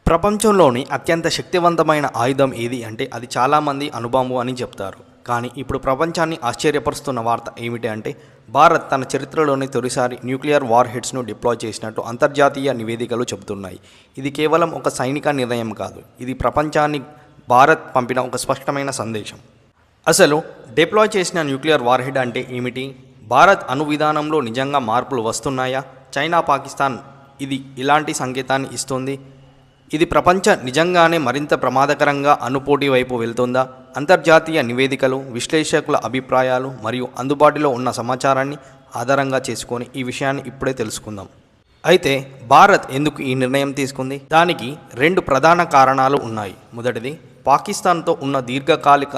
ప్రపంచంలోని అత్యంత శక్తివంతమైన ఆయుధం ఏది అంటే అది చాలామంది అణుబాంబు అని చెప్తారు. కానీ ఇప్పుడు ప్రపంచాన్ని ఆశ్చర్యపరుస్తున్న వార్త ఏమిటి అంటే భారత్ తన చరిత్రలోని తొలిసారి న్యూక్లియర్ వార్ హెడ్స్ను డిప్లాయ్ చేసినట్టు అంతర్జాతీయ నివేదికలు చెబుతున్నాయి. ఇది కేవలం ఒక సైనిక నిర్ణయం కాదు, ఇది ప్రపంచాన్ని భారత్ పంపిన ఒక స్పష్టమైన సందేశం. అసలు డిప్లాయ్ చేసిన న్యూక్లియర్ వార్ హెడ్ అంటే ఏమిటి? భారత్ అణు విధానంలో నిజంగా మార్పులు వస్తున్నాయా? చైనా, పాకిస్తాన్ ఇది ఇలాంటి సంకేతాన్ని ఇస్తుంది. ఇది నిజంగానే మరింత ప్రమాదకరంగా అణుపోటీ వైపు వెళ్తుందా? అంతర్జాతీయ నివేదికలు, విశ్లేషకుల అభిప్రాయాలు మరియు అందుబాటులో ఉన్న సమాచారాన్ని ఆధారంగా చేసుకొని ఈ విషయాన్ని ఇప్పుడే తెలుసుకుందాం. అయితే భారత్ ఎందుకు ఈ నిర్ణయం తీసుకుంది? దానికి రెండు ప్రధాన కారణాలు ఉన్నాయి. మొదటిది పాకిస్తాన్తో ఉన్న దీర్ఘకాలిక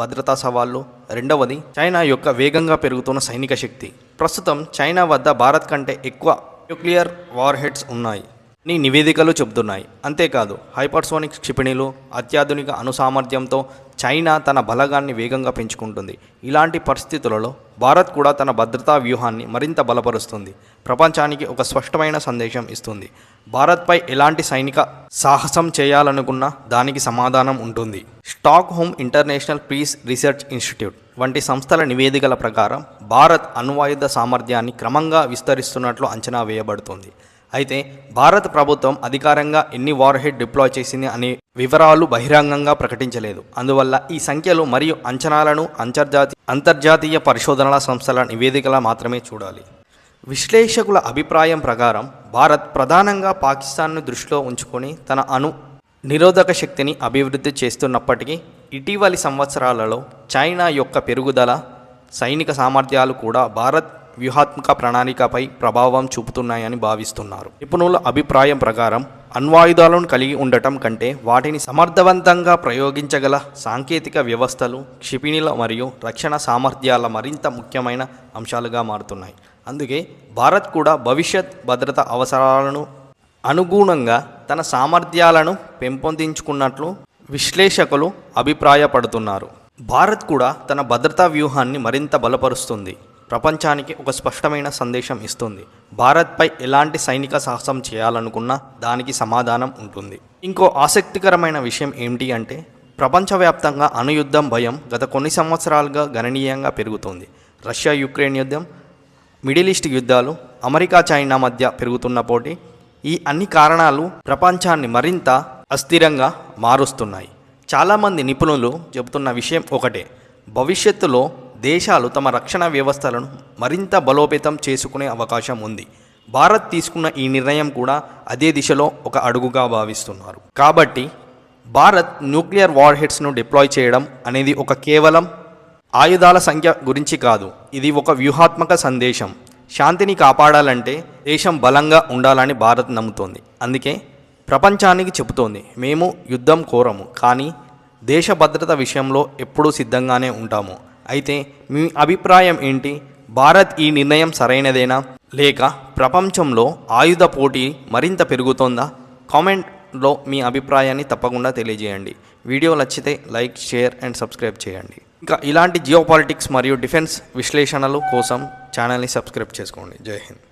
భద్రతా సవాళ్ళు, రెండవది చైనా యొక్క వేగంగా పెరుగుతున్న సైనిక శక్తి. ప్రస్తుతం చైనా వద్ద భారత్ కంటే ఎక్కువ న్యూక్లియర్ వార్ హెడ్స్ ఉన్నాయి ని నివేదికలు చెబుతున్నాయి. అంతేకాదు హైపర్సోనిక్ క్షిపణిలు, అత్యాధునిక అణు సామర్థ్యంతో చైనా తన బలగాన్ని వేగంగా పెంచుకుంటుంది. ఇలాంటి పరిస్థితులలో భారత్ కూడా తన భద్రతా వ్యూహాన్ని మరింత బలపరుస్తుంది, ప్రపంచానికి ఒక స్పష్టమైన సందేశం ఇస్తుంది. భారత్పై ఎలాంటి సైనిక సాహసం చేయాలనుకున్నా దానికి సమాధానం ఉంటుంది. Stockholm International Peace Research Institute వంటి సంస్థల నివేదికల ప్రకారం భారత్ అణ్వాయుధ సామర్థ్యాన్ని క్రమంగా విస్తరిస్తున్నట్లు అంచనా వేయబడుతుంది. అయితే భారత ప్రభుత్వం అధికారంగా ఎన్ని వార్ హెడ్ డిప్లాయ్ చేసింది అనే వివరాలు బహిరంగంగా ప్రకటించలేదు. అందువల్ల ఈ సంఖ్యలు మరియు అంచనాలను అంతర్జాతీయ పరిశోధనల సంస్థల నివేదికల మాత్రమే చూడాలి. విశ్లేషకుల అభిప్రాయం ప్రకారం భారత్ ప్రధానంగా పాకిస్తాన్ను దృష్టిలో ఉంచుకొని తన అణు నిరోధక శక్తిని అభివృద్ధి చేస్తున్నప్పటికీ ఇటీవలి సంవత్సరాలలో చైనా యొక్క పెరుగుదల, సైనిక సామర్థ్యాలు కూడా భారత్ వ్యూహాత్మక ప్రణాళికపై ప్రభావం చూపుతున్నాయని భావిస్తున్నారు. నిపుణుల అభిప్రాయం ప్రకారం అణ్వాయుధాలను కలిగి ఉండటం కంటే వాటిని సమర్థవంతంగా ప్రయోగించగల సాంకేతిక వ్యవస్థలు, క్షిపణుల మరియు రక్షణ సామర్థ్యాల మరింత ముఖ్యమైన అంశాలుగా మారుతున్నాయి. అందుకే భారత్ కూడా భవిష్యత్ భద్రతా అవసరాలను అనుగుణంగా తన సామర్థ్యాలను పెంపొందించుకున్నట్లు విశ్లేషకులు అభిప్రాయపడుతున్నారు. భారత్ కూడా తన భద్రతా వ్యూహాన్ని మరింత బలపరుస్తుంది, ప్రపంచానికి ఒక స్పష్టమైన సందేశం ఇస్తుంది. భారత్పై ఎలాంటి సైనిక సాహసం చేయాలనుకున్నా దానికి సమాధానం ఉంటుంది. ఇంకో ఆసక్తికరమైన విషయం ఏమిటి అంటే ప్రపంచవ్యాప్తంగా అణుయుద్ధం భయం గత కొన్ని సంవత్సరాలుగా గణనీయంగా పెరుగుతుంది. రష్యా యుక్రెయిన్ యుద్ధం, మిడిల్ ఈస్ట్ యుద్ధాలు, అమెరికా చైనా మధ్య పెరుగుతున్న పోటీ, ఈ అన్ని కారణాలు ప్రపంచాన్ని మరింత అస్థిరంగా మారుస్తున్నాయి. చాలామంది నిపుణులు చెబుతున్న విషయం ఒకటే, భవిష్యత్తులో దేశాలు తమ రక్షణ వ్యవస్థలను మరింత బలోపేతం చేసుకునే అవకాశం ఉంది. భారత్ తీసుకున్న ఈ నిర్ణయం కూడా అదే దిశలో ఒక అడుగుగా భావిస్తున్నారు. కాబట్టి భారత్ న్యూక్లియర్ వార్ హెడ్స్ను డిప్లాయ్ చేయడం అనేది ఒక కేవలం ఆయుధాల సంఖ్య గురించి కాదు, ఇది ఒక వ్యూహాత్మక సందేశం. శాంతిని కాపాడాలంటే దేశం బలంగా ఉండాలని భారత్ నమ్ముతోంది. అందుకే ప్రపంచానికి చెబుతోంది, మేము యుద్ధం కోరము, కానీ దేశ భద్రత విషయంలో ఎప్పుడూ సిద్ధంగానే ఉంటాము. అయితే మీ అభిప్రాయం ఏంటి? భారత్ ఈ నిర్ణయం సరైనదేనా, లేక ప్రపంచంలో ఆయుధ పోటీ మరింత పెరుగుతోందా? కామెంట్లో మీ అభిప్రాయాన్ని తప్పకుండా తెలియజేయండి. వీడియో నచ్చితే లైక్, షేర్ అండ్ సబ్స్క్రైబ్ చేయండి. ఇంకా ఇలాంటి జియోపాలిటిక్స్ మరియు డిఫెన్స్ విశ్లేషణలు కోసం ఛానల్ని సబ్స్క్రైబ్ చేసుకోండి. జై హింద్.